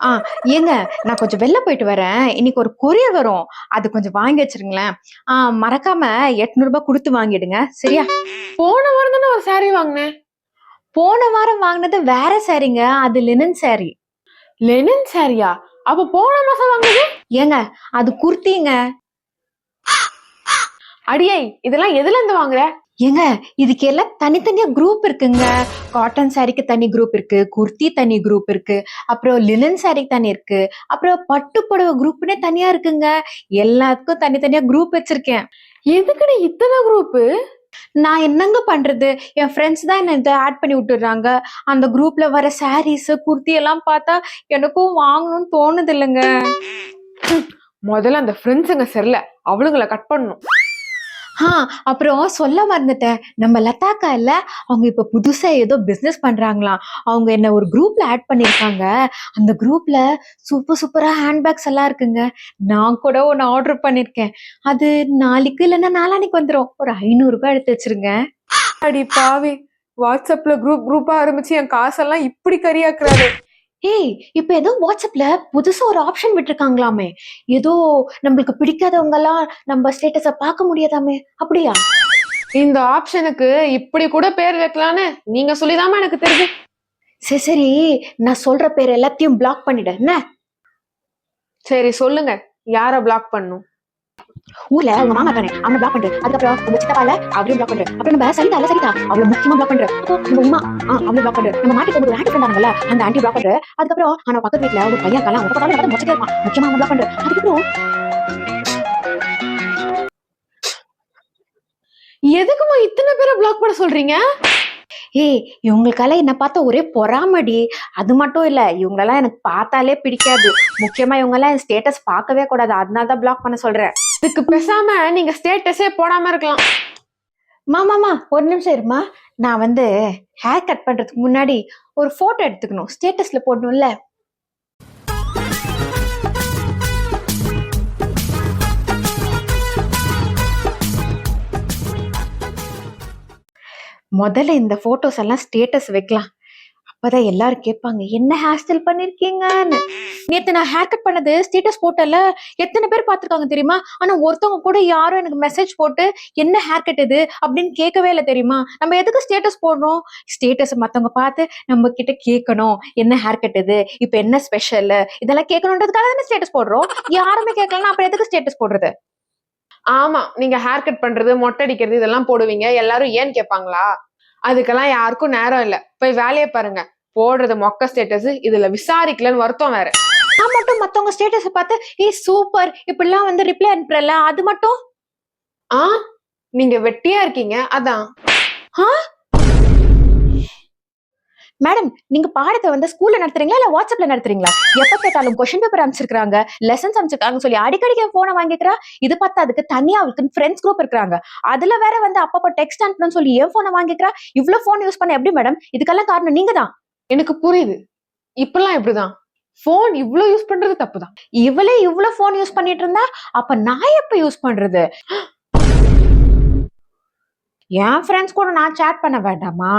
ஆ ஏங்க, நான் கொஞ்சம் வெளில போயிட்டு வரேன். இன்னைக்கு ஒரு கொரியர் வரும். அது கொஞ்சம் வாங்கி வச்சுருங்களேன். மறக்காம ரூ. 800 குடுத்து வாங்கிடுங்க. சரியா? போன வாரம் தானே ஒரு saree வாங்கினேன். போன வாரம் வாங்குனது வேற சாரீங்க. அது லினன் சாரி. லெனின் சாரியா? அப்ப போன மாசம் வாங்குனது? ஏங்க, அது குர்த்திங்க. அடியே, இதெல்லாம் எதுல இருந்து வாங்குற? ஏங்க, இதுக்கு எல்லாம் தனித்தனியா குரூப் இருக்குங்க. காட்டன் சாரிக்கு தனி குரூப் இருக்கு, குர்த்தி தனி குரூப் இருக்கு, அப்புறம் லினன் சாரிக்கு தனி இருக்கு, அப்புறம் பட்டு புடவை குரூப்னே தனியா இருக்குங்க. எல்லாத்துக்கும் தனித்தனியா குரூப் வச்சிருக்கேன். எதுக்குடி இத்தனை குரூப்? நான் என்னங்க பண்றது? என் ஃப்ரெண்ட்ஸ் தான் என்ன இதை ஆட் பண்ணி விட்டுடுறாங்க. அந்த குரூப்ல வர சாரீஸ் குர்த்தி எல்லாம் பார்த்தா எனக்கும் வாங்கணும்னு தோணுது இல்லைங்க. முதல்ல அந்த ஃப்ரெண்ட்ஸுங்க சரியில்ல, அவளுங்களை கட் பண்ணணும். அப்புறம் சொல்ல மறந்துட்டேன். நம்ம லதாக்கா இல்ல, அவங்க இப்ப புதுசா ஏதோ பிசினஸ் பண்றாங்களாம். அவங்க என்ன ஒரு குரூப்ல ஆட் பண்ணிருக்காங்க. அந்த குரூப்ல சூப்பரா ஹேண்ட்பேக்ஸ் எல்லாம் இருக்குங்க. நான் கூட ஒன்னு ஆர்டர் பண்ணிருக்கேன். அது நாளைக்கு இல்லைன்னா நாளானைக்கு வந்துடும். ஒரு 500 ரூபாய் எடுத்து வச்சிருங்க. அடி பாவி, வாட்ஸ்அப்ல குரூப்பா ஆரம்பிச்சு என் காசெல்லாம் இப்படி கரியாக்குறாரு. ஏய், இப்ப ஏதோ வாட்ஸ்அப்ல புதுசா ஒரு ஆப்ஷன் விட்டுருக்காங்களாமே. ஏதோ நம்மளுக்கு பிடிக்காதவங்க எல்லாம் நம்ம ஸ்டேட்டஸ பார்க்க முடியாதாமே. அப்படியா? இந்த ஆப்ஷனுக்கு இப்படி கூட பேர் வைக்கலான்னு நீங்க சொல்லிதாமா எனக்கு தெரியுது. சரி, நான் சொல்ற பேர் எல்லாத்தையும் பிளாக் பண்ணிடு என்ன? சரி சொல்லுங்க, யார பிளாக் பண்ணும்? ஊர்ல உங்க மாமா இருக்கானே, அவனை பிளாக் பண்ற. அதுக்கப்புறம் உங்க சித்தப்பால அவரையும் பிளாக் பண்ற. அப்புறம் நம்ம சரிதா அவளை முக்கியமா பிளாக் பண்ற. அப்போ நம்ம உமா அவளை பிளாக் பண்ற. நம்ம மாட்டிட்டு ஒரு ஆன்டி ஃப்ரெண்ட் ஆனாங்கல்ல, அந்த ஆன்டி பிளாக் பண்ற. அதுக்கப்புறம் ஆனா பக்கத்து வீட்டுல ஒரு பையன் இருக்கான், அவங்க பக்கத்துல மொச்சக்கே இருப்பான், முக்கியமா அவன் பிளாக் பண்ற. அதுக்கப்புறம் எதுக்குமா இத்தனை பேரை பிளாக் பண்ண சொல்றீங்க? ஏய், இவங்களுக்கெல்லாம் என்ன பார்த்தா ஒரே பொறாமடி. அது மட்டும் இல்ல, இவங்களெல்லாம் எனக்கு பார்த்தாலே பிடிக்காது. முக்கியமா இவங்க எல்லாம் என் ஸ்டேட்டஸ் பார்க்கவே கூடாது. அதனாலதான் பிளாக் பண்ண சொல்றேன். இதுக்கு பேசாம நீங்க ஸ்டேட்டஸே போடாம இருக்கலாம். மாமாமா, ஒரு நிமிஷம் இருமா. நான் வந்து ஹேர் கட் பண்றதுக்கு முன்னாடி ஒரு போட்டோ எடுத்துக்கணும், ஸ்டேட்டஸ்ல போடணும்ல. முதல்ல இந்த போட்டோஸ் எல்லாம் ஸ்டேட்டஸ் வைக்கலாம். அப்பதான் எல்லாரும் கேட்பாங்க, என்ன ஹேர் ஸ்டைல் பண்ணிருக்கீங்கன்னு. நேத்து நான் ஹேர் கட் பண்ணது ஸ்டேட்டஸ் போட்டல, எத்தனை பேர் பார்த்திருக்காங்க தெரியுமா? ஆனா ஒருத்தவங்க கூட யாரும் எனக்கு மெசேஜ் போட்டு என்ன ஹேர் கட் இது அப்படின்னு கேட்கவே இல்லை தெரியுமா? நம்ம எதுக்கு ஸ்டேட்டஸ் போடுறோம்? ஸ்டேட்டஸ் மத்தவங்க பார்த்து நம்ம கிட்ட கேட்கணும், என்ன ஹேர் கட் இது, இப்ப என்ன ஸ்பெஷல், இதெல்லாம் கேட்கணுன்றதுக்காக தானே ஸ்டேட்டஸ் போடுறோம். யாருமே கேட்கலன்னா அப்புறம் எதுக்கு ஸ்டேட்டஸ் போடுறது? ஆமா, நீங்க ஹேர் கட் பண்றது, மொட்டை அடிக்கிறது இதெல்லாம் போடுவீங்க, எல்லாரும் ஏன்னு கேட்பாங்களா? அதுக்கெல்லாம் யாருக்கும் நேரம் இல்ல. போய் வேலையை பாருங்க. போடுறது மொக்க ஸ்டேட்டஸ், இதுல விசாரிக்கலன்னு வருத்தம் வேற. நான் மட்டும் மத்தவங்க ஸ்டேட்டஸ் பார்த்து சூப்பர் இப்படிலாம் வந்து ரிப்ளை அனுப்புறல, அது மட்டும். நீங்க வெட்டியா இருக்கீங்க அதான். மேடம், நீங்க பாடத்தை வந்து ஸ்கூல்ல நடத்துறீங்களா இல்ல வாட்ஸ்அப்ல நடத்துறீங்களா? எப்ப கேட்டாலும் கொஸ்டின் பேப்பர் அனுப்பிச்சிருக்காங்க, லெசன்ஸ் அனுப்பிச்சிருக்காங்க சொல்லி அடிக்கடி போனை வாங்கிக்கிறா. இது பார்த்தா அதுக்கு தனியா அவளுக்கு ஃப்ரெண்ட்ஸ் குரூப் இருக்காங்க, அதுல வேற வந்து அப்பப்போ டெக்ஸ்ட் அனுப்பணும்னு சொல்லி ஏன் போனை வாங்கிக்கிறா? இவ்வளவு போன் யூஸ் பண்ண எப்படி மேடம்? இதுக்கெல்லாம் காரணம் நீங்க தான். எனக்கு புரியுது, இப்பெல்லாம் இப்படிதான். போன் இவ்வளவு யூஸ் பண்றது தப்புதான். இவளே இவ்வளவு போன் யூஸ் பண்ணிட்டு இருந்தா அப்ப நான் எப்ப யூஸ் பண்றது? என் ஃப்ரெண்ட்ஸ் கூட நான் சேட் பண்ண வேண்டாமா?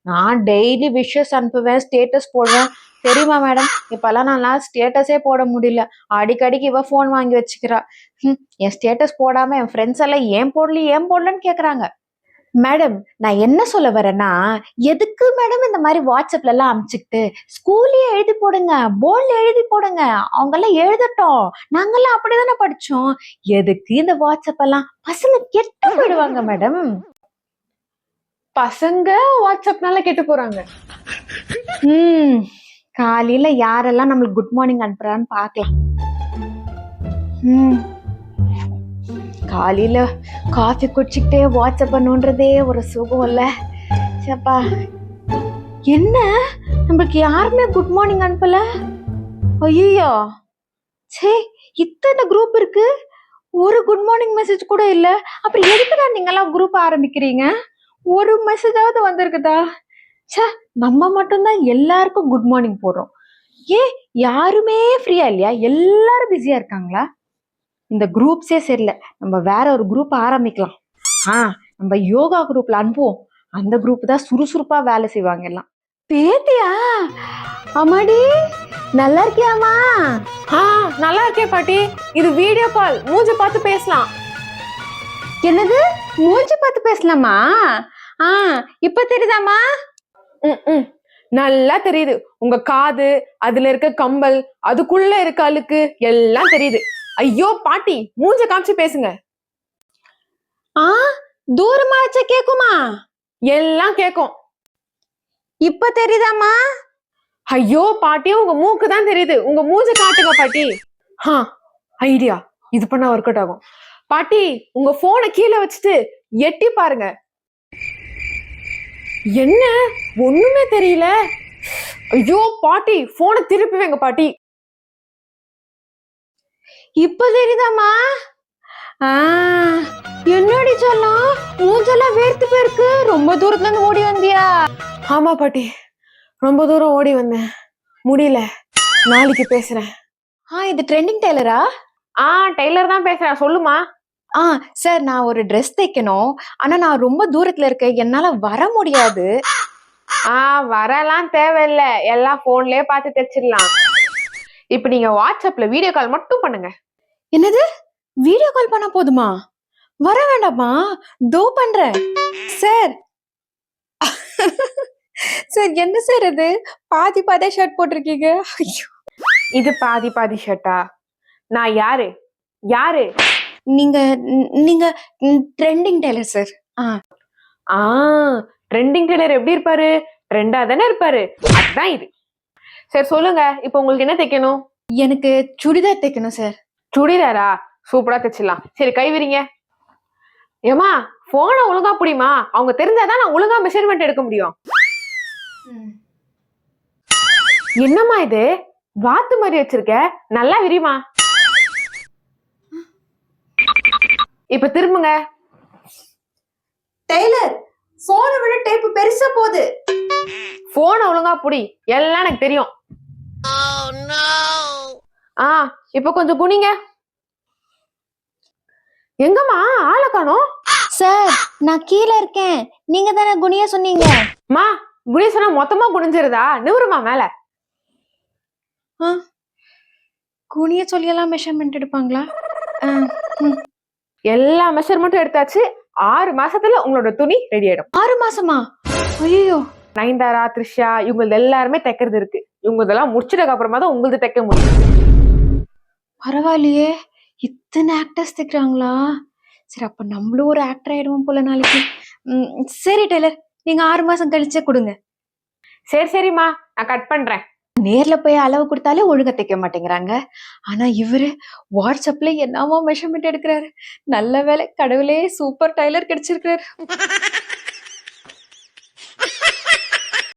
நான் டெய்லி விஷஸ் அனுப்புவேன், ஸ்டேட்டஸ் போடுவேன் தெரியுமா மேடம்? இப்பெல்லாம் நான் ஸ்டேட்டஸே போட முடியல. அடிக்கடிக்கு இவ போன் வாங்கி வச்சுக்கிறா. என் ஸ்டேட்டஸ் போடாம என் ஃப்ரெண்ட்ஸ் எல்லாம் ஏன் போடலன்னு கேக்குறாங்க. மேடம், நான் என்ன சொல்ல வரேன்னா, எதுக்கு மேடம் இந்த மாதிரி வாட்ஸ்அப்ல எல்லாம் அனுப்பிச்சுக்கிட்டு ஸ்கூல்லயே எழுதி போடுங்க, போர்ட்ல எழுதி போடுங்க, அவங்க எல்லாம் எழுதட்டும். நாங்கெல்லாம் அப்படிதானே படிச்சோம். எதுக்கு இந்த வாட்ஸ்அப் எல்லாம்? பசங்க கெட்டு போயிடுவாங்க மேடம். பசங்க வாட்ஸ்அப்னால கெட்டு போறாங்க. காலையில யாரெல்லாம் நம்மளுக்கு குட் மார்னிங் அனுப்புறான்னு பாக்கலாம். காலையில காஃபி குடிச்சுக்கிட்டே வாட்ஸ்அப் பண்ணுன்றதே ஒரு சுகம் இல்ல. சப்பா, என்ன நம்மளுக்கு யாருமே குட் மார்னிங் அனுப்பல? ஐயோ, சே, இத்தனை குரூப் இருக்கு, ஒரு குட் மார்னிங் மெசேஜ் கூட இல்ல. அப்புறம் எதுக்குதான் நீங்க எல்லாம் குரூப் ஆரம்பிக்கிறீங்க? ஒரு மெசேஜாவது வந்திருக்குதா? சே, நம்ம மட்டும்தான் எல்லாருக்கும் குட் மார்னிங் போடுறோம். யாருமே ஃப்ரீயா இல்லையா? எல்லாரும் பிஸியா இருக்காங்களா? இந்த குரூப்ஸே சரியில்லை, நம்ம வேற ஒரு குரூப் ஆரம்பிக்கலாம். நம்ம யோகா குரூப்ல அனுப்புவோம். அந்த குரூப் தான் சுறுசுறுப்பா வேலை செய்வாங்க எல்லாம். பேத்தியா? அம்மாடி, நல்லா இருக்கியாமா? ஆ நல்லா இருக்கே பாட்டி. இது வீடியோ கால், மூஞ்ச பார்த்து பேசலாம். என்னது, மூஞ்சி பார்த்து பேசலாமா? ஆ, இப்ப தெரியுதாமா? ம் நல்லா தெரியுது. உங்க காது, அதுல இருக்க கம்பல், அதுக்குள்ள இருக்க அழுக்கு எல்லாம் தெரியுது. ஐயோ பாட்டி, மூஞ்ச காமிச்சு பேசுங்க. ஆ, தூரமா வச்ச கேக்குமா? எல்லாம் கேக்கும். இப்ப தெரியுதாமா? ஐயோ பாட்டி, உங்க மூக்கு தான் தெரியுது. உங்க மூஞ்ச காட்டுங்க பாட்டி. ஐடியா, இது பண்ணா ஒர்க் அவுட் ஆகும். பாட்டி, உங்க போனை கீழே வச்சுட்டு எட்டி பாருங்க. என்ன, ஒண்ணுமே தெரியல. ஐயோ பாட்டி, போனை திருப்பி வைங்க பாட்டி. இப்ப தெரியுதாமா? என்னடி சொல்லும், மூஞ்செல்லாம் வேர்த்து போயிருக்கு. ரொம்ப தூரத்துல இருந்து ஓடி வந்தியா? ஆமா பாட்டி, ரொம்ப தூரம் ஓடி வந்தேன், முடியல. நாளைக்கு பேசுறேன். இது ட்ரெண்டிங் டெய்லரா? டெய்லர் தான் பேசுறேன், சொல்லுமா. சார், நான் ஒரு ட்ரெஸ் தைக்கணும். ஆனா நான் ரொம்ப தூரத்துல இருக்கேன், என்னால வர முடியாது. வரலாம் தேவையில்ல, எல்லாம் போன்லயே பார்த்து தைச்சிடலாம். இப்ப நீங்க வாட்ஸ்அப்ல வீடியோ கால் மட்டும் பண்ணுங்க. என்னது, வீடியோ கால் பண்ணா போதுமா? வர வேண்டாமா? தோ பண்றேன் சார். சார், என்ன சார் இது, பாதி பாதி ஷர்ட் போட்டிருக்கீங்க? ஐயோ, இது பாதி பாதி ஷர்ட்டா? நான் யாரு யாரு? நீங்க நீங்க trending tailor sir. Trending tailor எப்படி இருப்பாரு? ட்ரெண்டா தானே இருப்பாரு. அதுதான் இது. சரி சொல்லுங்க, இப்போ உங்களுக்கு என்ன தைக்கணும்? எனக்கு சுடிதார் தைக்கணும் சார். சுடிதாரா? சூப்பரா தைச்சிடலாம். சரி, கை விரிங்க. ஏமா, போனை ஒழுங்கா புடிமா. அவங்க தெரிஞ்சாதான் நான் ஒழுங்கா மெஷர்மெண்ட் எடுக்க முடியும். என்னம்மா இது, வாத்து மாதிரி வச்சிருக்க, நல்லா விரிமா. இப்ப திரும்புங்க. டெய்லர், போனை விட டேப் பெருசா போகுது. போனை ஒழுங்கா புடி, எல்லாம் எனக்கு தெரியும். இப்ப கொஞ்சம் குனிங்க. எங்கம்மா ஆளை காணோம்? சார், நான் கீழே இருக்கேன், நீங்க தானே குனியா சொன்னீங்க. மா, குனிய சொன்னா மொத்தமா குனிஞ்சிருதா? நிவருமா மேல. குனிய சொல்லி எல்லாம் மெஷர்மெண்ட் எடுப்பாங்களா? எல்லா மெஷர்மெண்ட்டும் எடுத்தாச்சு. 6 மாசத்துல உங்களோட துணி ரெடி ஆயிடும். 6 மாசமா? ஐயோ. நயன்தாரா, த்ரிஷா, இவங்க எல்லாருமே தைக்கிறது இருக்கு. இவங்க இதெல்லாம் முடிச்சதுக்கு அப்புறமா தான் உங்களுக்கு தைக்க முடியும். பரவாயில்லையே, இத்தனை ஆக்டர்ஸ் தைக்கிறாங்களா? சரி, அப்ப நம்மளும் ஒரு ஆக்டர் ஆயிடுவோம் போல நாளைக்கு. சரி டெய்லர், நீங்க 6 மாசம் கழிச்சே கொடுங்க. சரிம்மா, நான் கட் பண்றேன். நேர்ல போய் அளவு கொடுத்தாலே ஒழுங்கா தைக்க மாட்டேங்கிறாங்க. ஆனா இவரு வாட்ஸ்அப்ல என்னவோ மெஷர்மெண்ட் எடுக்கிறாரு. நல்ல வேலை, கடவுளே, சூப்பர் டெய்லர் கிடைச்சிருக்காரு.